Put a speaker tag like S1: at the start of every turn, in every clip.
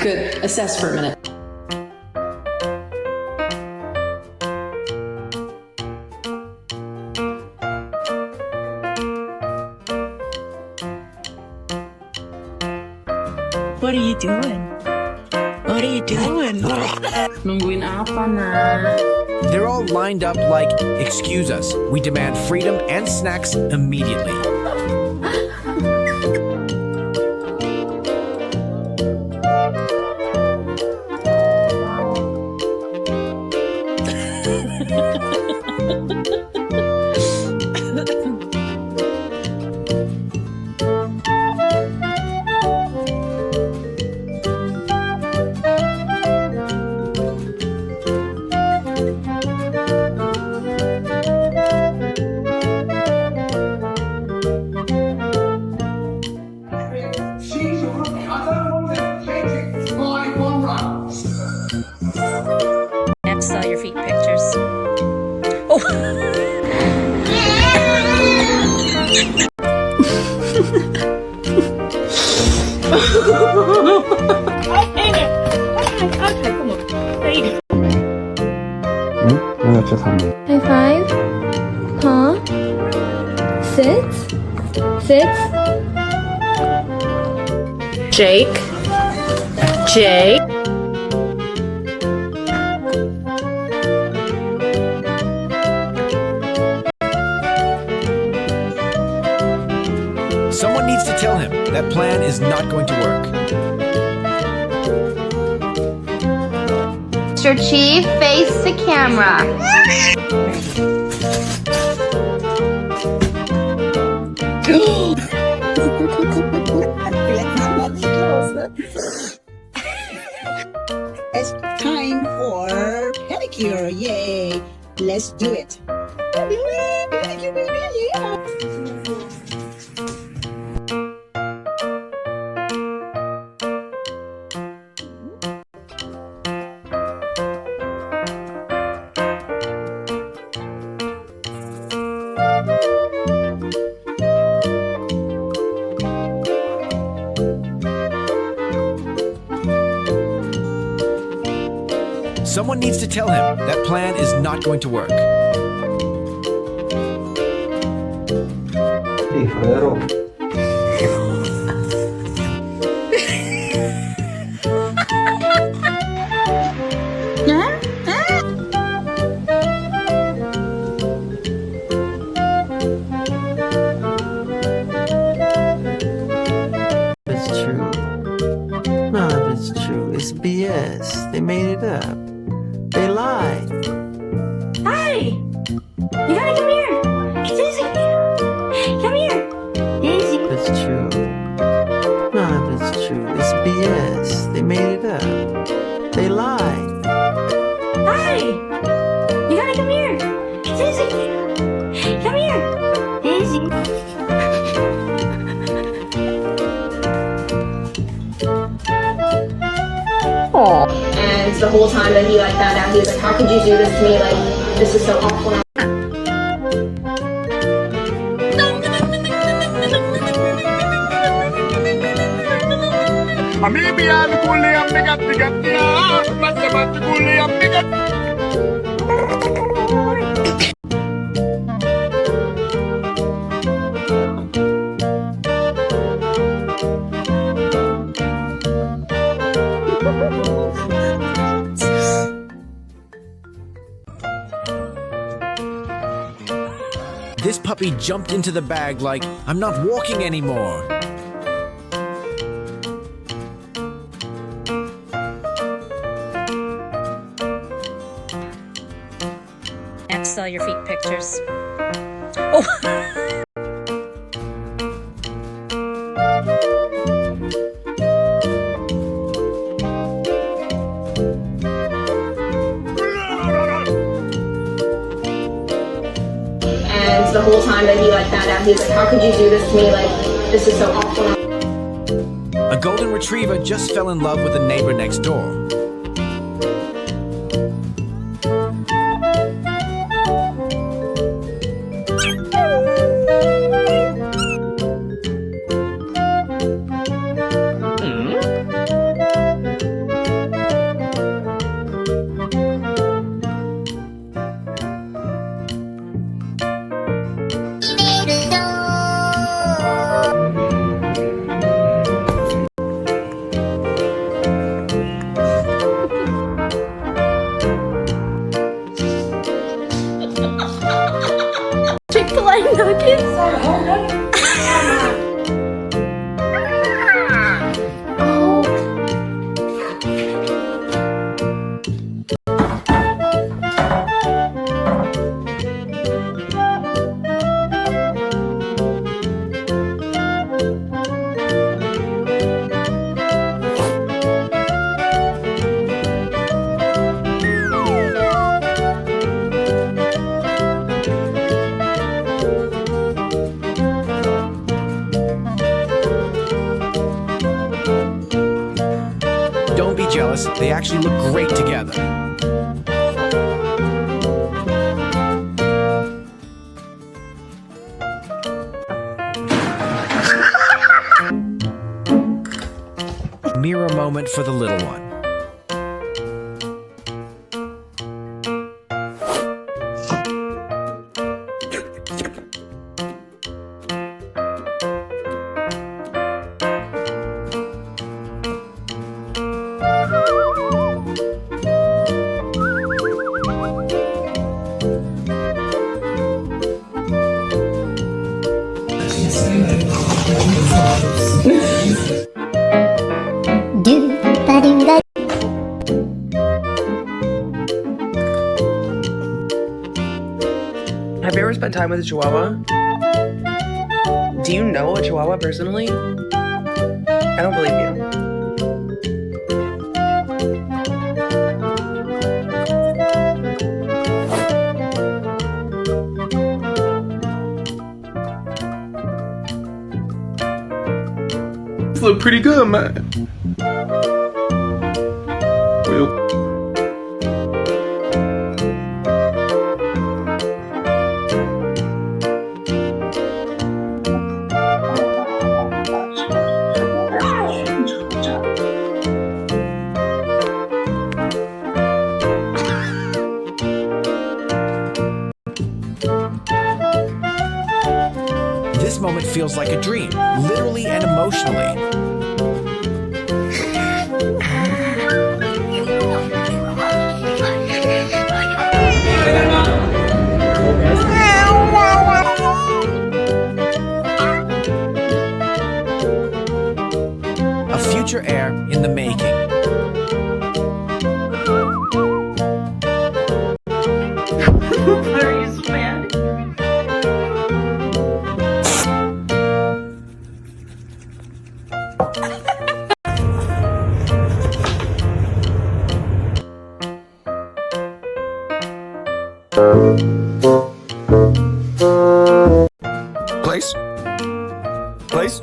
S1: Good. Assess for a minute.
S2: What are you doing? What are you doing?
S1: Nungguin apa, nak?
S3: They're all lined up like, excuse us, we demand freedom and snacks immediately.
S2: I have to sell your feet pictures. Oh!
S4: High five. Huh? Sit. Sit.
S1: Jake. Jake.
S3: Someone needs to tell him that plan is not going to work.
S5: Mr. Chief, face the camera.
S6: It's time for pedicure. Yay! Let's do it.
S3: Someone needs to tell him that plan is not going to work.
S7: It's true. None of it's true. It's BS. They made it up. They lied.
S5: Hi! You gotta come here! Daisy! Come here! Daisy!
S7: It's true. None of it's true. It's BS. They made it up. They lied.
S5: Hi! You gotta come here! Daisy! Come here! Daisy!
S8: And the whole time that he found out, he was like, how could you do this to me? Like, this is so awful.
S3: This puppy jumped into the bag like, I'm not walking anymore.
S2: I have to sell your feet pictures. Oh!
S8: And the whole time that he found out, he was like, how could you do this to me? Like, this is so awful.
S3: A golden retriever just fell in love with the neighbor next door. jealous, they actually look great together. Mirror moment for the little one.
S9: Have you ever spent time with a Chihuahua? Do you know a Chihuahua personally? I don't believe you. This look pretty good, man.
S3: This moment feels like a dream, literally and emotionally. A future heir in the making.
S9: Are you so mad?
S3: Place? Place?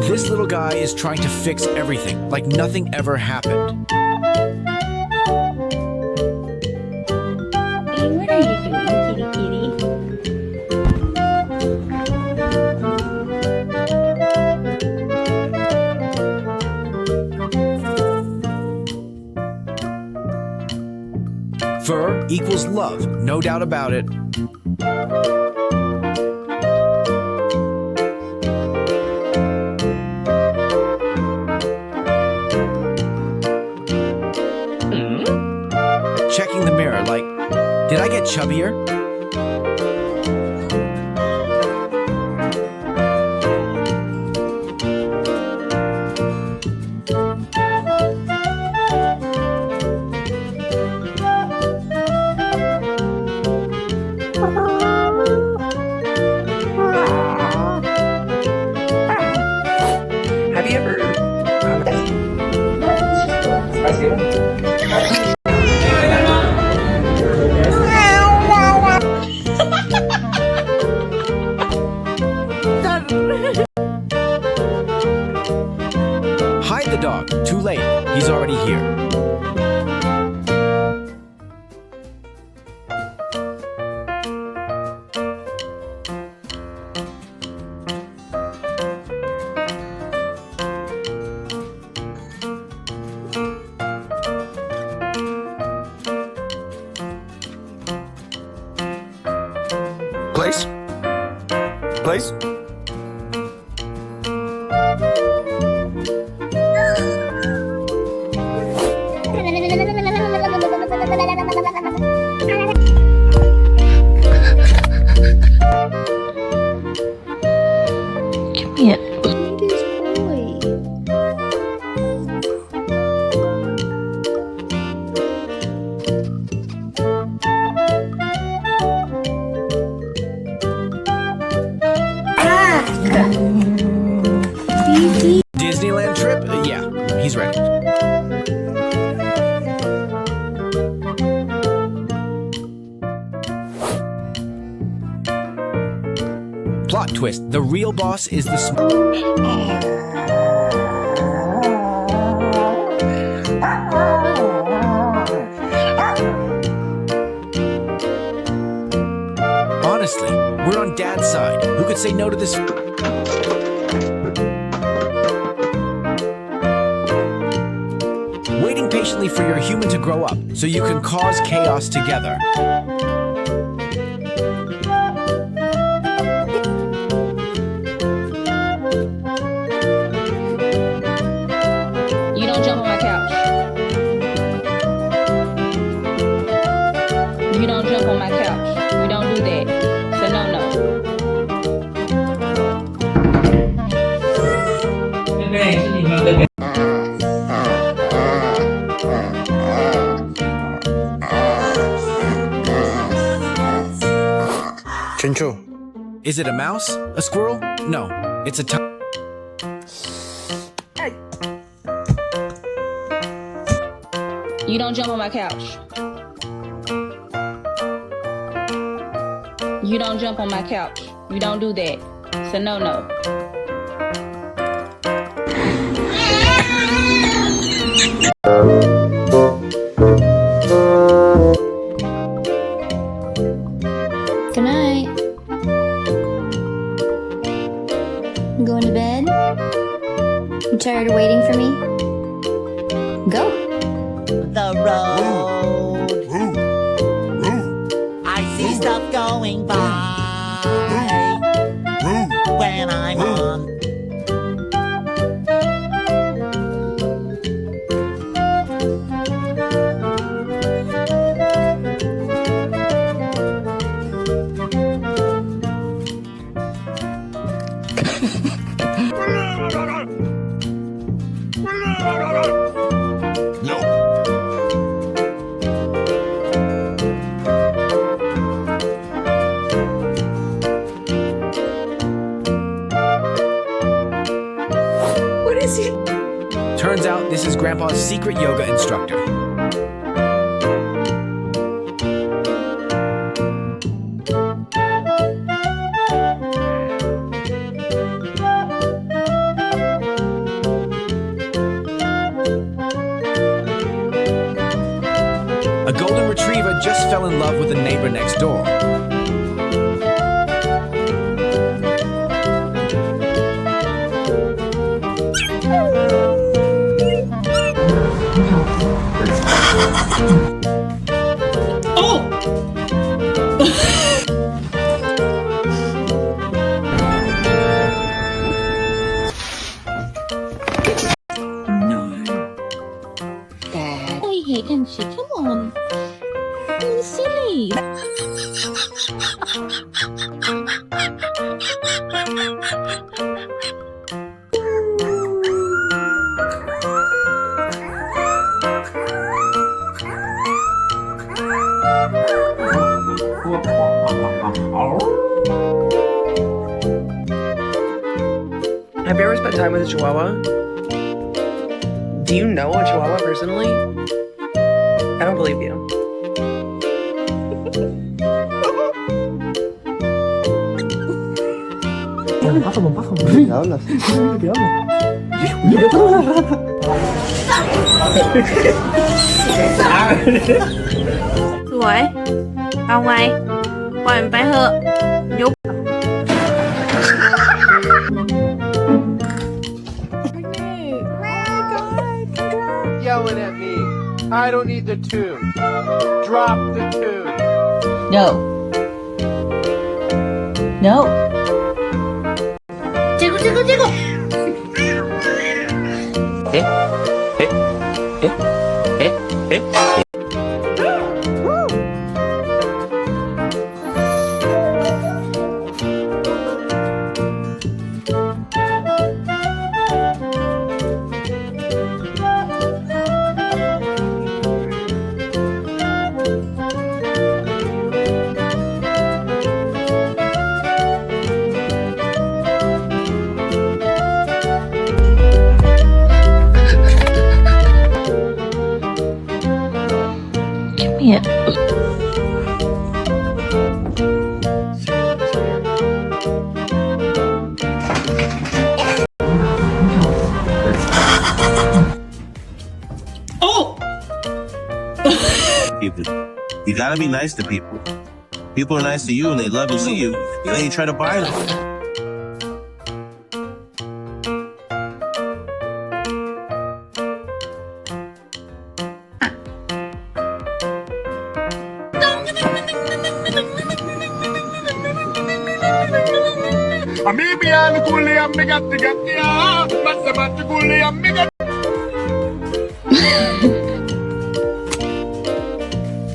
S3: This little guy is trying to fix everything, like nothing ever happened.
S5: What are you doing, kitty kitty?
S3: Fur equals love, no doubt about it. Checking the mirror like, did I get chubbier?
S9: Have you ever?
S3: Hide the dog. Too late. He's already here. Place? Place?
S2: Come here.
S3: twist. The real boss is the small. Honestly, we're on Dad's side. Who could say no to this? Waiting patiently for your human to grow up so you can cause chaos together.
S2: You don't jump on my couch. You don't jump on my couch. We don't do that. It's a no-no.
S3: Chinchu. Is it a mouse? A squirrel? No, it's a
S2: You don't jump on my couch. You don't jump on my couch. We don't do that. It's a no-no.
S4: Good night. You going to bed? You tired of waiting for me? Go.
S10: The road. I see stuff going by when I'm on.
S3: Turns out this is Grandpa's secret yoga instructor. A golden retriever just fell in love with the neighbor next door.
S5: I hate and shit. Come on. You're silly.
S9: Have you ever spent time with a Chihuahua? Do you know a Chihuahua personally? I don't believe you.
S5: Sủi.เอาไง ปล่อยมันไปเถอะ ยุบ
S7: Yelling at me. I don't need the tune. Drop the tune.
S5: No. No. Chico, chico, chico. Yeah.
S11: People, you gotta be nice to people. People are nice to you and they love to see you. Then you try to buy them.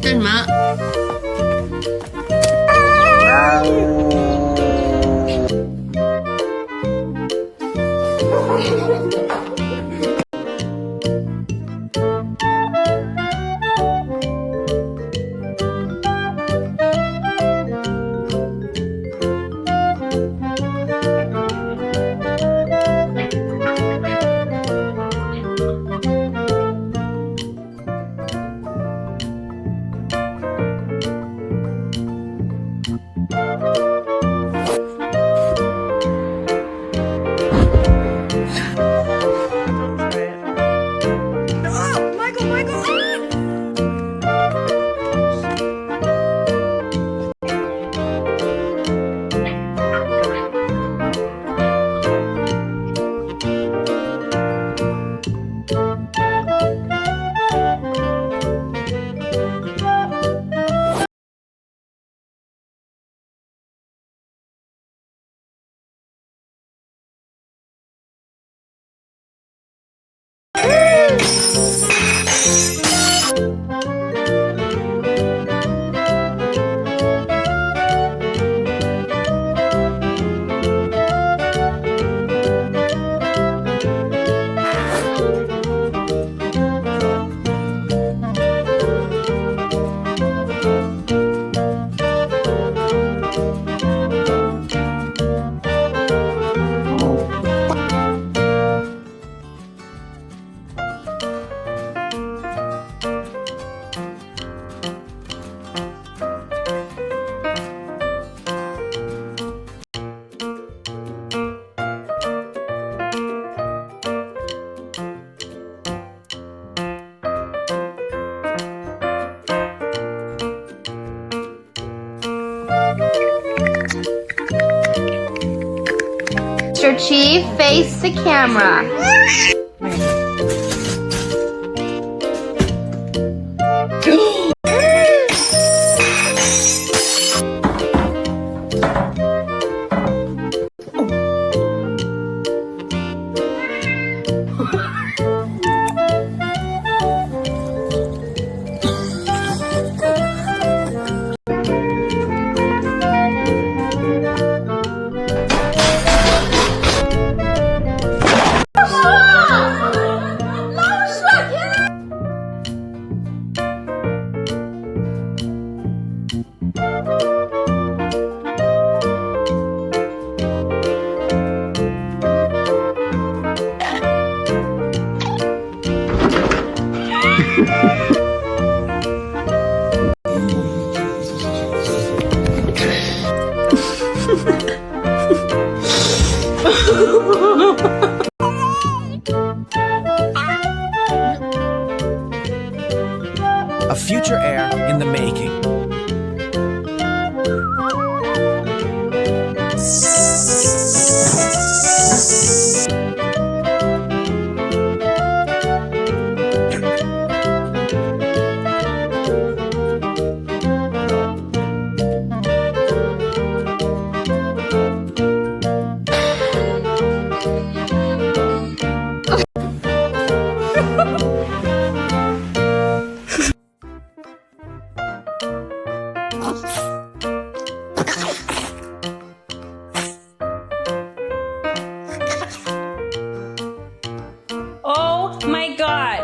S5: Good mak. Mr. Chief, face the camera.
S3: A future heir in the making.
S2: Oh my god.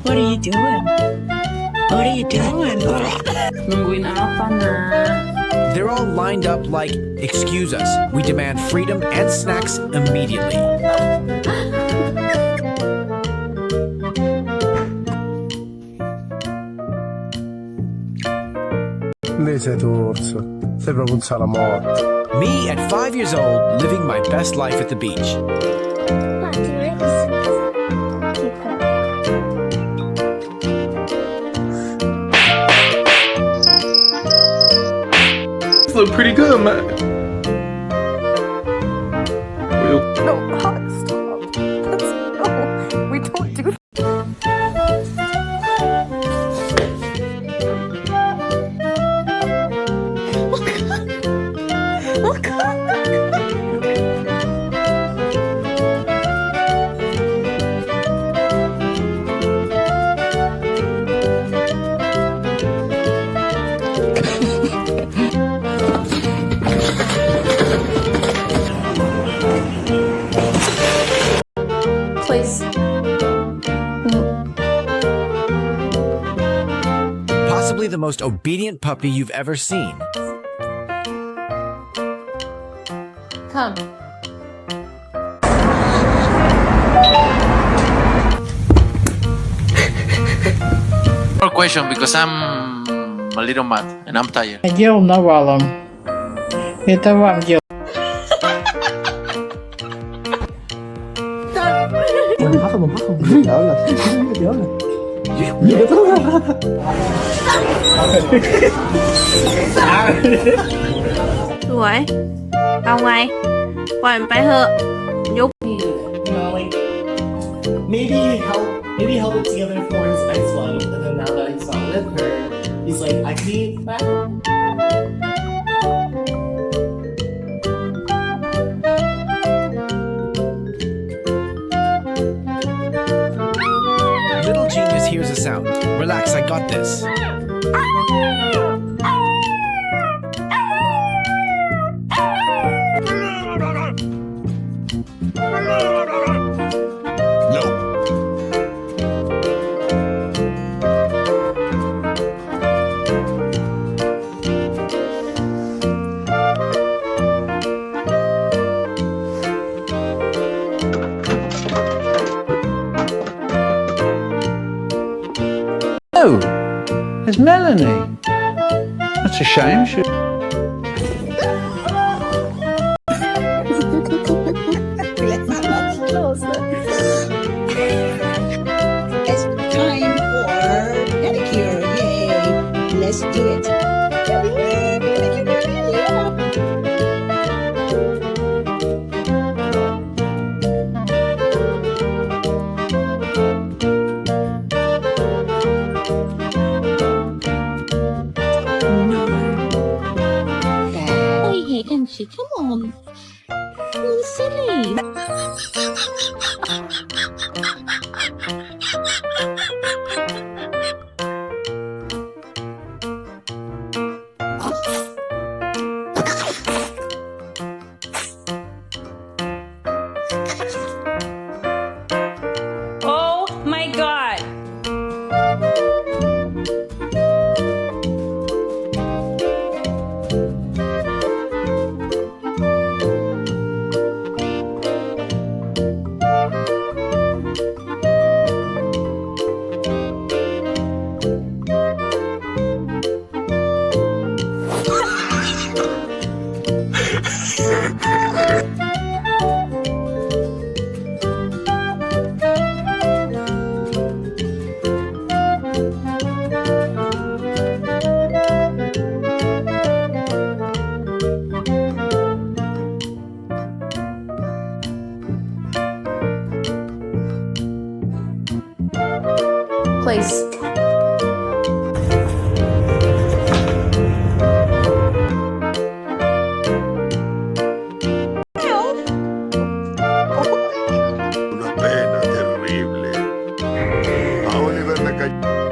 S10: What are you doing? What are you doing?
S1: Nungguin apa, nak?
S3: They're all lined up like, excuse us, we demand freedom and snacks immediately.
S12: Lì sei tu, orso. Sei proprio un salamotto.
S3: Me at 5 years old, living my best life at the beach.
S12: This look pretty good, man.
S5: No, stop. No, we don't do that.
S1: Please.
S3: Possibly the most obedient puppy you've ever seen.
S1: Come.
S13: More question because I'm a little mad and I'm tired.
S14: Ел навалом. Это вам дело.
S5: Sủi.เอาไง ปล่อยมันไปเถอะ ยุบ
S10: You know, like maybe help it together for his ex-wife, and then now that he's not with her, he's like, I can eat back.
S3: Little genius hears a sound. Relax, I got this.
S14: Oh, there's Melanie. That's a shame.
S6: It's time for pedicure. Yay! Let's do it.
S4: Come on. You're silly.
S2: Oh my god.
S1: Place.
S12: Una pena terrible. A Oliver le cayó.